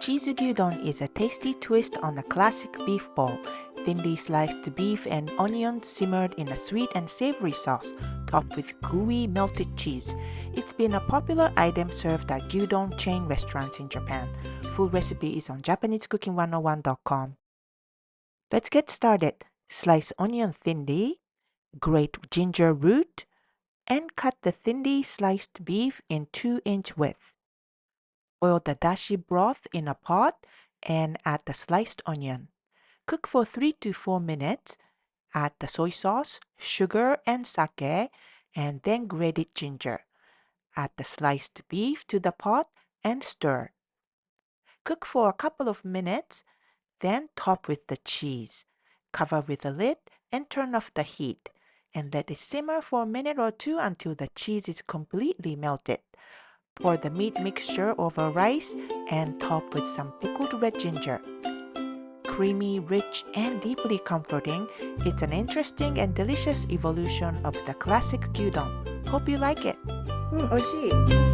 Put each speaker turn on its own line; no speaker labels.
Cheese gyudon is a tasty twist on the classic beef bowl. Thinly sliced beef and onions simmered in a sweet and savory sauce, topped with gooey melted cheese. It's been a popular item served at Gyudon chain restaurants in Japan. Full recipe is on JapaneseCooking101.com. Let's get started. Slice onion thinly, grate ginger root, and cut the thinly sliced beef in 2-inch width. Boil the dashi broth in a pot and add the sliced onion. Cook for 3 to 4 minutes. Add the soy sauce, sugar, and sake, and then grated ginger. Add the sliced beef to the pot and stir. Cook for a couple of minutes, then top with the cheese. Cover with a lid and turn off the heat, and let it simmer for a minute or two until the cheese is completely melted. Pour the meat mixture over rice and top with some pickled red ginger. Creamy, rich, and deeply comforting, it's an interesting and delicious evolution of the classic gyudon. Hope you like it.
美味しい。